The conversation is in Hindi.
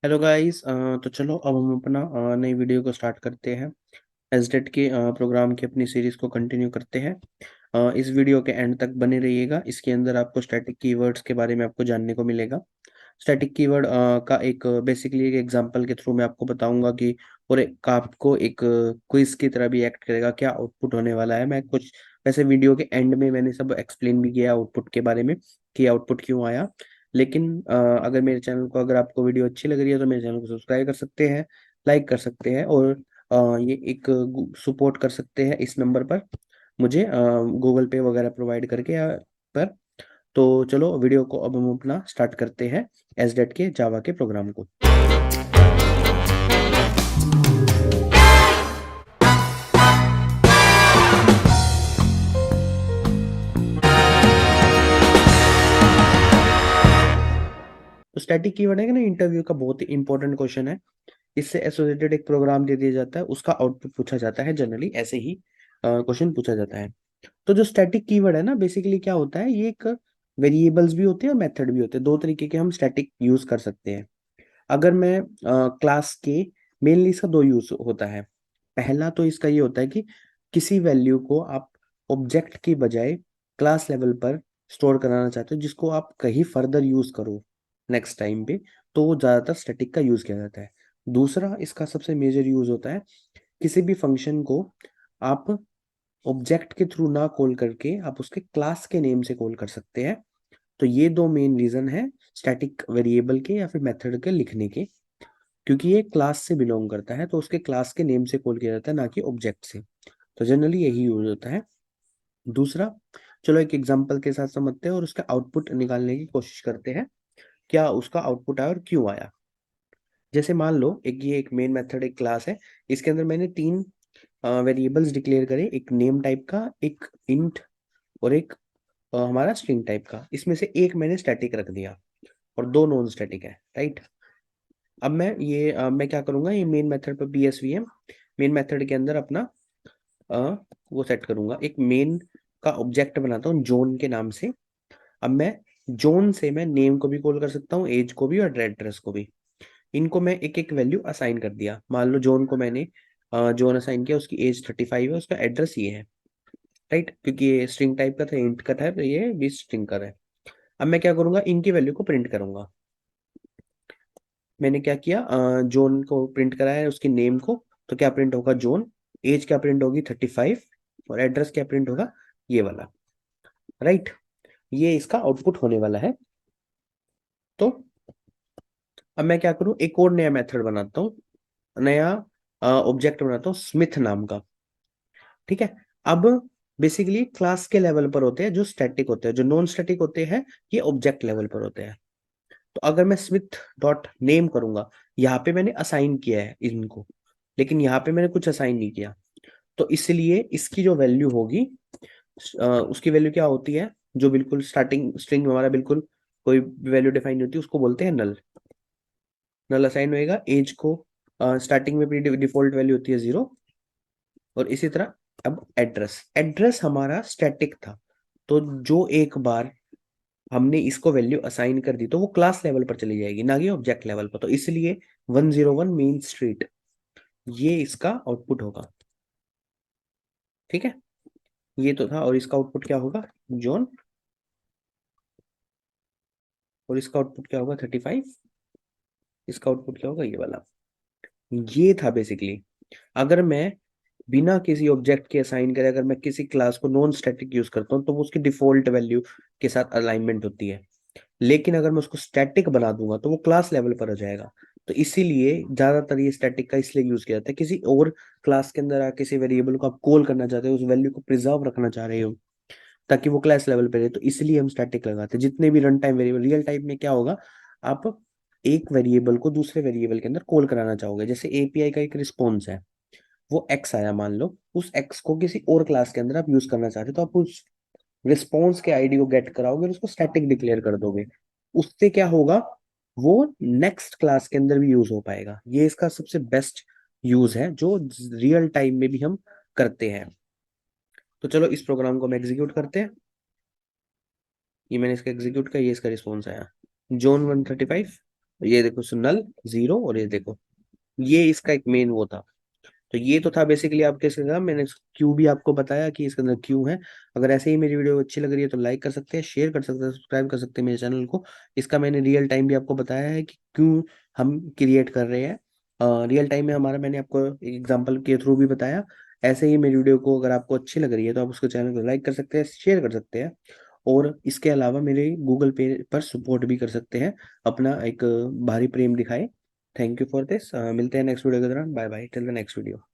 Hello guys. तो चलो अब हम अपना नई वीडियो को स्टार्ट करते हैं। एसडेट के प्रोग्राम की अपनी सीरीज को कंटिन्यू करते हैं। इस वीडियो के एंड तक बने रहिएगा। इसके अंदर आपको स्टैटिक कीवर्ड्स के बारे में आपको जानने को मिलेगा। स्टैटिक कीवर्ड का एक बेसिकली एक एग्जांपल के थ्रू मैं आपको बताऊंगा कि और एक आपको एक क्विज की तरह भी एक्ट करेगा, क्या आउटपुट होने वाला है। मैं कुछ वैसे वीडियो के एंड में मैंने सब एक्सप्लेन भी किया आउटपुट के बारे में कि आउटपुट क्यों आया। लेकिन अगर मेरे चैनल को अगर आपको वीडियो अच्छी लग रही है तो मेरे चैनल को सब्सक्राइब कर सकते हैं, लाइक कर सकते हैं और ये एक सपोर्ट कर सकते हैं इस नंबर पर मुझे गूगल पे वगैरह प्रोवाइड करके पर। तो चलो वीडियो को अब हम अपना स्टार्ट करते हैं एसडेट के जावा के प्रोग्राम को। तो स्टैटिक कीवर्ड है कि ना, इंटरव्यू का बहुत ही इंपॉर्टेंट क्वेश्चन है। इससे एसोसिएटेड एक प्रोग्राम दे दिया जाता है, उसका आउटपुट पूछा जाता है। जनरली ऐसे ही क्वेश्चन पूछा जाता है। तो जो स्टैटिक कीवर्ड है ना, बेसिकली क्या होता है, ये एक वेरिएबल्स भी होते हैं और मेथड भी होते हैं। दो तरीके के हम स्टैटिक यूज कर सकते हैं। अगर मैं क्लास के मेनली इसका दो यूज होता है। पहला तो इसका ये होता है कि किसी वैल्यू को आप ऑब्जेक्ट की बजाय क्लास लेवल पर स्टोर कराना चाहते हो, जिसको आप कहीं फर्दर यूज करो नेक्स्ट टाइम पे, तो वो ज्यादातर स्टैटिक का यूज किया जाता है। दूसरा इसका सबसे मेजर यूज होता है, किसी भी फंक्शन को आप ऑब्जेक्ट के थ्रू ना कॉल करके आप उसके क्लास के नेम से कॉल कर सकते हैं। तो ये दो मेन रीजन है स्टैटिक वेरिएबल के या फिर मेथड के लिखने के, क्योंकि ये क्लास से बिलोंग करता है तो उसके क्लास के नेम से कॉल किया जाता है, ना कि ऑब्जेक्ट से। तो जनरली यही यूज होता है। दूसरा, चलो एक एग्जांपल के साथ समझते हैं और उसका आउटपुट निकालने की कोशिश करते हैं, क्या उसका आउटपुट आया और क्यों आया। जैसे मान लो एक मेन मेथड एक क्लास है, इसके अंदर मैंने तीन वेरिएबल्स डिक्लेयर करे, एक नेम टाइप का, एक इंट और एक हमारा स्ट्रिंग टाइप का। इसमें से एक मैंने स्टैटिक रख दिया और दो नॉन स्टैटिक है, राइट। अब मैं क्या करूंगा, ये मेन मेथड पर psvm मेन मेथड के अंदर अपना अ, वो सेट करूंगा, एक मेन का ऑब्जेक्ट बनाता हूँ जोन के नाम से। अब मैं जोन से मैं नेम को भी कॉल कर सकता हूँ, एज को भी और एड्रेस को भी। इनको मैं एक एक वैल्यू असाइन कर दिया। मान लो जोन को मैंने जोन असाइन किया, उसकी एज 35 है, उसका एड्रेस ये है, राइट, क्योंकि ये स्ट्रिंग टाइप का था, इंट का था, तो ये भी स्ट्रिंग का है। अब मैं क्या करूंगा, इनकी वैल्यू को प्रिंट करूंगा। मैंने क्या किया, जोन को प्रिंट करा है, उसकी नेम को। तो क्या प्रिंट होगा, जोन। एज क्या प्रिंट होगी, 35। और एड्रेस क्या प्रिंट होगा, ये वाला, राइट। ये इसका आउटपुट होने वाला है। तो अब मैं क्या करूं, एक और नया मेथड बनाता हूँ, नया ऑब्जेक्ट बनाता हूँ स्मिथ नाम का। ठीक है। अब बेसिकली क्लास के लेवल पर होते हैं जो स्टैटिक होते हैं, जो नॉन स्टैटिक होते हैं ये ऑब्जेक्ट लेवल पर होते हैं। तो अगर मैं स्मिथ डॉट नेम करूंगा, यहाँ पे मैंने असाइन किया है इनको, लेकिन यहाँ पे मैंने कुछ असाइन नहीं किया। तो इसलिए इसकी जो वैल्यू होगी, उसकी वैल्यू क्या होती है, जो बिल्कुल स्टार्टिंग स्ट्रिंग में हमारा बिल्कुल कोई वैल्यू डिफाइन नहीं होती, उसको बोलते हैं नल। नल असाइन होएगा। एज को स्टार्टिंग में डिफॉल्ट वैल्यू होती है 0। और इसी तरह अब एड्रेस, एड्रेस हमारा स्टैटिक था, तो जो एक बार हमने इसको वैल्यू असाइन कर दी तो वो क्लास लेवल पर चली जाएगी, ना कि ऑब्जेक्ट लेवल पर। तो इसलिए 101 मेन स्ट्रीट, ये इसका आउटपुट होगा। ठीक है, ये तो था। और इसका आउटपुट क्या होगा, जॉन। और इसका आउटपुट क्या होगा, 35। इसका आउटपुट क्या होगा, ये वाला। ये था बेसिकली। अगर मैं बिना किसी ऑब्जेक्ट के असाइन करे, अगर मैं किसी क्लास को नॉन स्टैटिक यूज करता हूँ तो वो उसकी डिफॉल्ट वैल्यू के साथ अलाइनमेंट होती है। लेकिन अगर मैं उसको स्टैटिक बना दूंगा तो वो क्लास लेवल पर हो जाएगा। तो इसीलिए ज्यादातर ये स्टैटिक का इसलिए यूज किया जाता है, किसी और क्लास के अंदर आप किसी वेरिएबल को आप कॉल करना चाहते हो, उस वैल्यू को प्रिजर्व रखना चाह रहे हो ताकि वो क्लास लेवल पे रहे, तो इसलिए हम स्टैटिक लगाते हैं। जितने भी run time variable, real time में क्या होगा, आप एक वेरिएबल को दूसरे वेरिएबल के अंदर कॉल कराना चाहोगे। जैसे एपीआई का एक रिस्पॉन्स है, वो एक्स आया मान लो, उस एक्स को किसी और क्लास के अंदर आप यूज करना चाहते हो, तो आप उस रिस्पॉन्स के आईडी को गेट कराओगे और उसको स्टैटिक डिक्लेयर कर दोगे। उससे क्या होगा, वो नेक्स्ट क्लास के अंदर भी यूज हो पाएगा। ये इसका सबसे बेस्ट यूज है जो रियल टाइम में भी हम करते हैं। तो चलो इस प्रोग्राम को हम एग्जीक्यूट करते हैं। ये मैंने इसका एग्जीक्यूट किया, ये इसका रिस्पॉन्स आया, जोन 135। ये देखो नल 0 और ये देखो, ये इसका एक मेन वो था। तो ये तो था बेसिकली आपके इसके अंदर, मैंने क्यू भी आपको बताया कि इसके अंदर क्यू है। अगर ऐसे ही मेरी वीडियो अच्छी लग रही है तो लाइक कर सकते हैं, शेयर कर सकते हैं, सब्सक्राइब कर सकते हैं मेरे चैनल को। इसका मैंने रियल टाइम भी आपको बताया है कि क्यों हम क्रिएट कर रहे हैं। रियल टाइम में हमारा मैंने आपको एग्जाम्पल के थ्रू भी बताया। ऐसे ही मेरी वीडियो को अगर आपको अच्छी लग रही है तो आप उसको चैनल को लाइक कर सकते हैं, शेयर कर सकते हैं। और इसके अलावा मेरे गूगल पे पर सपोर्ट भी कर सकते हैं, अपना एक भारी प्रेम दिखाए। Thank you for this. मिलते हैं नेक्स्ट वीडियो के दौरान। Bye bye till the next video.